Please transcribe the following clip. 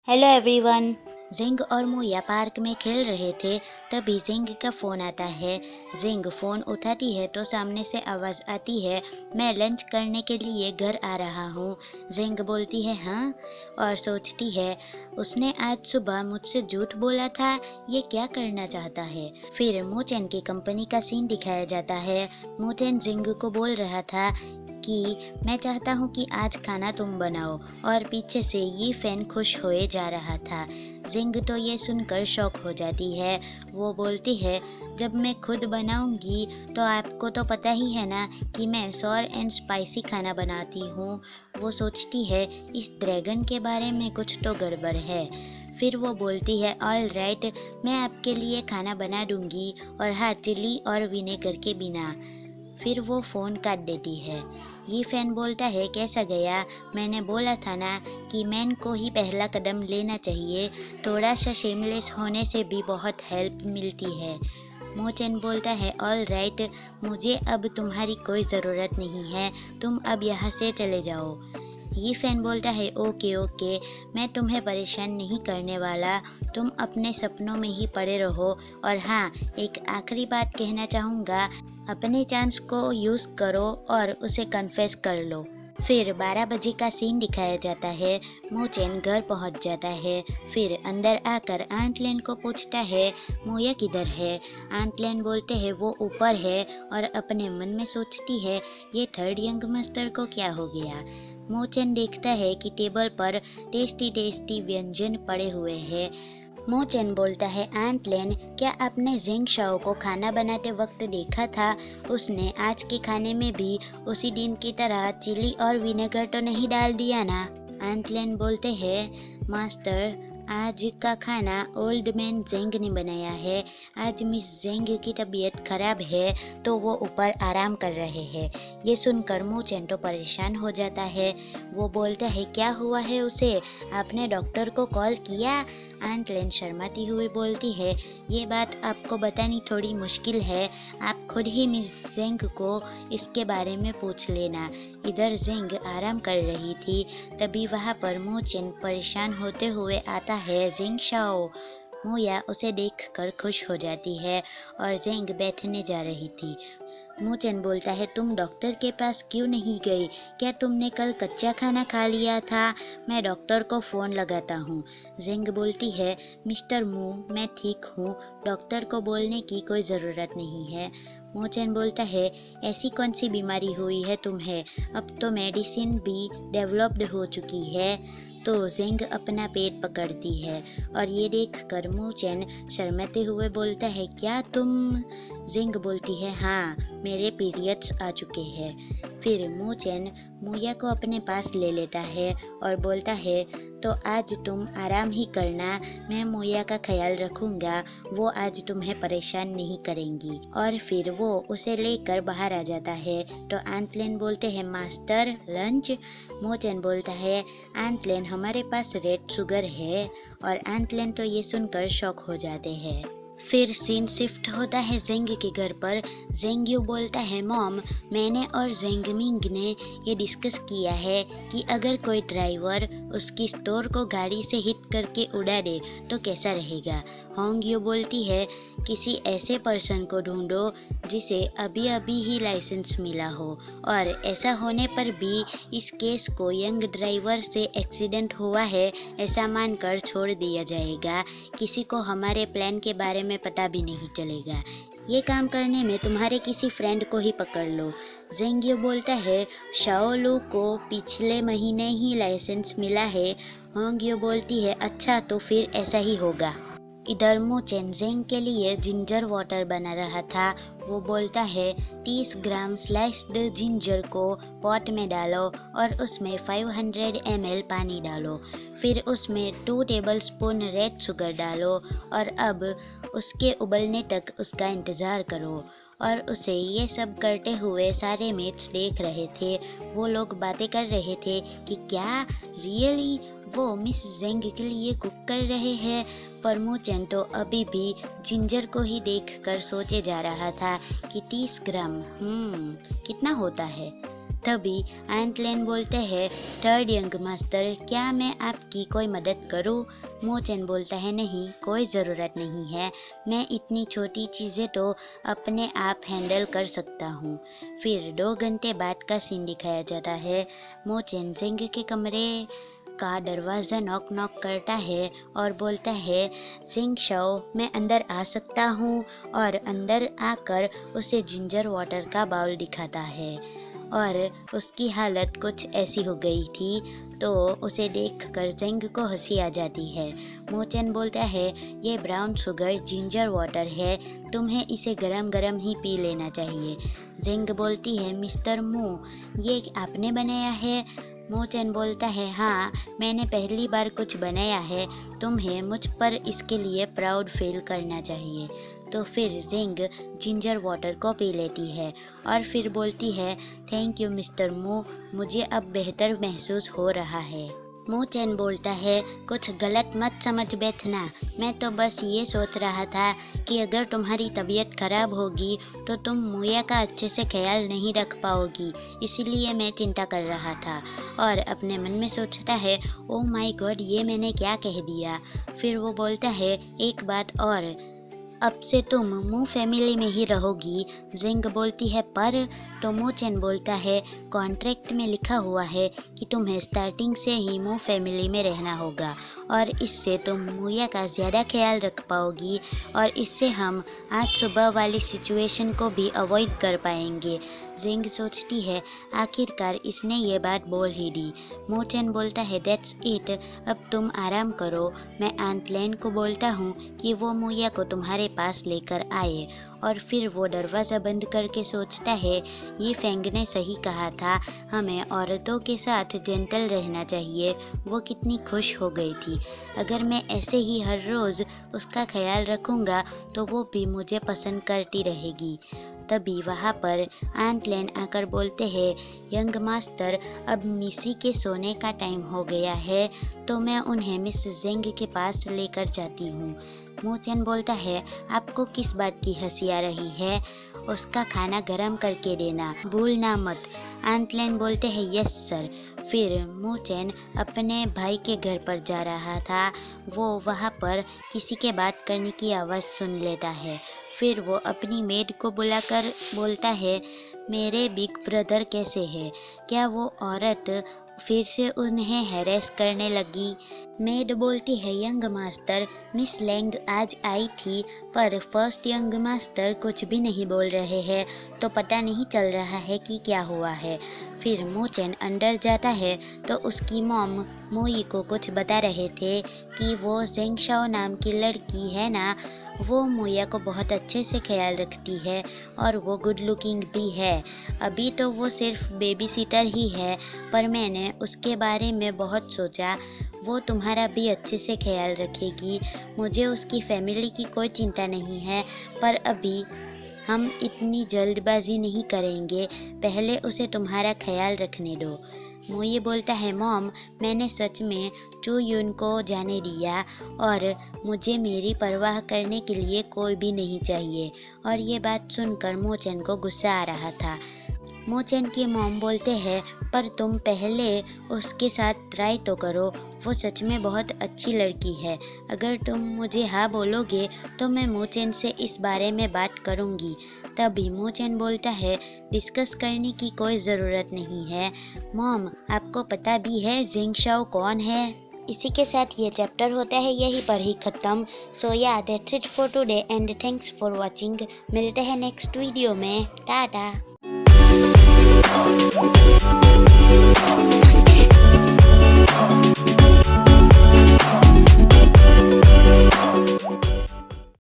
Hello everyone. जिंग और मोया park में खेल रहे थे। तभी जिंग का फ़ोन आता है। जिंग फ़ोन उठाती है तो सामने से आवाज़ आती है, मैं लंच करने के लिए घर आ रहा हूँ। जिंग बोलती है हाँ, और सोचती है उसने आज सुबह मुझसे झूठ बोला था, ये क्या करना चाहता है। फिर मोचन की कंपनी का सीन दिखाया जाता है। मोचन जिंग को बोल रहा था कि मैं चाहता हूँ कि आज खाना तुम बनाओ, और पीछे से ये फैन खुश होए जा रहा था। जिंग तो ये सुनकर शॉक हो जाती है। वो बोलती है जब मैं खुद बनाऊंगी तो आपको तो पता ही है ना कि मैं सॉर एंड स्पाइसी खाना बनाती हूँ। वो सोचती है इस ड्रैगन के बारे में कुछ तो गड़बड़ है। फिर वो बोलती है ऑल राइट, मैं आपके लिए खाना बना दूंगी, और हाँ, चिली और विनेगर के बिना। फिर वो फ़ोन काट देती है। ये फैन बोलता है कैसा गया, मैंने बोला था ना कि मैन को ही पहला कदम लेना चाहिए, थोड़ा सा शेमलेस होने से भी बहुत हेल्प मिलती है। मोचन बोलता है ऑल राइट, मुझे अब तुम्हारी कोई ज़रूरत नहीं है, तुम अब यहाँ से चले जाओ। ये फैन बोलता है ओके ओके, मैं तुम्हें परेशान नहीं करने वाला, तुम अपने सपनों में ही पड़े रहो। और हाँ, एक आखिरी बात कहना चाहूँगा, अपने चांस को यूज़ करो और उसे कन्फेस कर लो। फिर 12 बजे का सीन दिखाया जाता है। मोचन घर पहुंच जाता है। फिर अंदर आकर आंट लेन को पूछता है मोया किधर है। आंट लेन बोलते हैं वो ऊपर है, और अपने मन में सोचती है ये थर्ड यंग मास्टर को क्या हो गया। मोचन देखता है कि टेबल पर टेस्टी टेस्टी व्यंजन पड़े हुए हैं। मोचन बोलता है आंट लेन, क्या आपने जिंग शाओ को खाना बनाते वक्त देखा था? उसने आज के खाने में भी उसी दिन की तरह चिली और विनेगर तो नहीं डाल दिया ना? आंट लेन बोलते हैं मास्टर, आज का खाना ओल्ड मैन जेंग ने बनाया है। आज मिस जेंग की तबीयत खराब है तो वो ऊपर आराम कर रहे हैं। ये सुनकर मोचन तो परेशान हो जाता है। वो बोलता है क्या हुआ है उसे, आपने डॉक्टर को कॉल किया? आंट लेन शर्माती हुई बोलती है ये बात आपको बतानी थोड़ी मुश्किल है, आप खुद ही मिस जेंग को इसके बारे में पूछ लेना। इधर जेंग आराम कर रही थी। तभी वहाँ पर मोचन परेशान होते हुए आता है। जेंग शाओ। मोया उसे देखकर खुश हो जाती है और जेंग बैठने जा रही थी। मोचन बोलता है तुम डॉक्टर के पास क्यों नहीं गई? क्या तुमने कल कच्चा खाना खा लिया था? मैं डॉक्टर को फ़ोन लगाता हूँ। जिंग बोलती है मिस्टर मू, मैं ठीक हूँ, डॉक्टर को बोलने की कोई ज़रूरत नहीं है। मोचन बोलता है ऐसी कौन सी बीमारी हुई है तुम्हें, अब तो मेडिसिन भी डेवलप्ड हो चुकी है। तो जिंग अपना पेट पकड़ती है, और ये देखकर मोचन शर्माते हुए बोलता है क्या तुम? जिंग बोलती है हाँ, मेरे पीरियड्स आ चुके हैं। फिर मोचन मोया को अपने पास ले लेता है और बोलता है तो आज तुम आराम ही करना, मैं मोया का ख्याल रखूंगा, वो आज तुम्हें परेशान नहीं करेंगी। और फिर वो उसे लेकर बाहर आ जाता है। तो आंटलेन बोलते हैं मास्टर लंच? मोचन बोलता है आंटलेन हमारे पास रेड शुगर है, और आंटलेन तो ये सुनकर शॉक हो जाते हैं। फिर सीन शिफ्ट होता है जेंग के घर पर। जेंग यू बोलता है मॉम, मैंने और जेंगमिंग ने ये डिस्कस किया है कि अगर कोई ड्राइवर उसकी स्टोर को गाड़ी से हिट करके उड़ा दे तो कैसा रहेगा। होंग यू बोलती है किसी ऐसे पर्सन को ढूंढो जिसे अभी अभी ही लाइसेंस मिला हो, और ऐसा होने पर भी इस केस को यंग ड्राइवर से एक्सीडेंट हुआ है ऐसा मानकर छोड़ दिया जाएगा, किसी को हमारे प्लान के बारे में पता भी नहीं चलेगा। ये काम करने में तुम्हारे किसी फ्रेंड को ही पकड़ लो। जेंग्यू बोलता है शाओलू को पिछले महीने ही लाइसेंस मिला है। होंग्यू बोलती है अच्छा, तो फिर ऐसा ही होगा। इधर मोचन जेंग के लिए जिंजर वाटर बना रहा था। वो बोलता है 30 ग्राम स्लाइस्ड जिंजर को पॉट में डालो और उसमें 500 ml पानी डालो। फिर उसमें 2 टेबलस्पून रेड शुगर डालो, और अब उसके उबलने तक उसका इंतज़ार करो। और उसे ये सब करते हुए सारे मेट्स देख रहे थे। वो लोग बातें कर रहे थे कि क्या रियली वो मिस जेंग के लिए कुक कर रहे हैं। पर मोचन तो अभी भी जिंजर को ही देखकर सोचे जा रहा था कि 30 ग्राम कितना होता है। तभी आंट लेन बोलते हैं, थर्ड यंग मास्टर, क्या मैं आपकी कोई मदद करूं? मोचन बोलता है, नहीं, कोई ज़रूरत नहीं है, मैं इतनी छोटी चीज़ें तो अपने आप हैंडल कर सकता हूँ। फिर 2 घंटे बाद का सीन दिखाया जाता है। मोचन जिंग के कमरे का दरवाज़ा नॉक नॉक करता है और बोलता है, जिंग शाओ, मैं अंदर आ सकता हूँ? और अंदर आकर उसे जिंजर वाटर का बाउल दिखाता है और उसकी हालत कुछ ऐसी हो गई थी, तो उसे देखकर जिंग को हंसी आ जाती है। मोचन बोलता है, ये ब्राउन शुगर जिंजर वाटर है, तुम्हें इसे गरम गरम ही पी लेना चाहिए। जिंग बोलती है, मिस्टर मू, ये आपने बनाया है? मोचन बोलता है, हाँ, मैंने पहली बार कुछ बनाया है, तुम्हें मुझ पर इसके लिए प्राउड फील करना चाहिए। तो फिर जिंग जिंजर वाटर को पी लेती है और फिर बोलती है, थैंक यू मिस्टर मू, मुझे अब बेहतर महसूस हो रहा है। मोचन बोलता है, कुछ गलत मत समझ बैठना, मैं तो बस ये सोच रहा था कि अगर तुम्हारी तबीयत खराब होगी तो तुम मुया का अच्छे से ख्याल नहीं रख पाओगी, इसीलिए मैं चिंता कर रहा था। और अपने मन में सोचता है, ओह माय गॉड, ये मैंने क्या कह दिया। फिर वो बोलता है, एक बात और, अब से तुम मू फैमिली में ही रहोगी। जिंग बोलती है, पर? तो मोचन बोलता है, कॉन्ट्रैक्ट में लिखा हुआ है कि तुम्हें स्टार्टिंग से ही मू फैमिली में रहना होगा और इससे तुम मुया का ज़्यादा ख्याल रख पाओगी और इससे हम आज सुबह वाली सिचुएशन को भी अवॉइड कर पाएंगे। जिंग सोचती है, आखिरकार इसने ये बात बोल ही दी। मोचन बोलता है, दैट्स इट, अब तुम आराम करो। मैं आंट लेन को बोलता हूँ कि वो मुया को तुम्हारे पास लेकर आए। और फिर वो दरवाज़ा बंद करके सोचता है, ये फेंग ने सही कहा था, हमें औरतों के साथ जेंटल रहना चाहिए। वो कितनी खुश हो गई थी। अगर मैं ऐसे ही हर रोज़ उसका ख्याल रखूँगा तो वो भी मुझे पसंद करती रहेगी। तभी वहाँ पर आंट लेन आकर बोलते हैं, यंग मास्टर, अब मिसी के सोने का टाइम हो गया है, तो मैं उन्हें मिस जिंग के पास लेकर जाती हूँ। मोचन बोलता है, आपको किस बात की हंसी आ रही है? उसका खाना गरम करके देना भूलना मत। आंट लेन बोलते हैं, यस सर। फिर मोचन अपने भाई के घर पर जा रहा था। वो वहाँ पर किसी के बात करने की आवाज़ सुन लेता है। फिर वो अपनी मेड को बुलाकर बोलता है, मेरे बिग ब्रदर कैसे है? क्या वो औरत फिर से उन्हें हैरेस करने लगी? मेड बोलती है, यंग मास्टर, मिस लैंग आज आई थी, पर फर्स्ट यंग मास्टर कुछ भी नहीं बोल रहे हैं, तो पता नहीं चल रहा है कि क्या हुआ है। फिर मोचन अंदर जाता है तो उसकी मॉम मोई को कुछ बता रहे थे कि वो जिंग शाओ नाम की लड़की है ना, वो मोया को बहुत अच्छे से ख्याल रखती है और वो गुड लुकिंग भी है। अभी तो वो सिर्फ बेबी सिटर ही है, पर मैंने उसके बारे में बहुत सोचा, वो तुम्हारा भी अच्छे से ख्याल रखेगी। मुझे उसकी फैमिली की कोई चिंता नहीं है, पर अभी हम इतनी जल्दबाजी नहीं करेंगे, पहले उसे तुम्हारा ख्याल रखने दो। मोई बोलता है, मॉम, मैंने सच में चू यून को जाने दिया और मुझे मेरी परवाह करने के लिए कोई भी नहीं चाहिए। और ये बात सुनकर मोचन को गुस्सा आ रहा था। मोचन की मॉम बोलते हैं, पर तुम पहले उसके साथ ट्राई तो करो, वो सच में बहुत अच्छी लड़की है। अगर तुम मुझे हाँ बोलोगे तो मैं मोचन से इस बारे में बात करूँगी। तभी मोचन बोलता है, डिस्कस करने की कोई ज़रूरत नहीं है। मॉम, आपको पता भी है जिंग शाओ कौन है? इसी के साथ ये चैप्टर होता है यहीं पर ही ख़त्म। सो या that's it for today and thanks for watching. मिलते हैं नेक्स्ट वीडियो में। टाटा।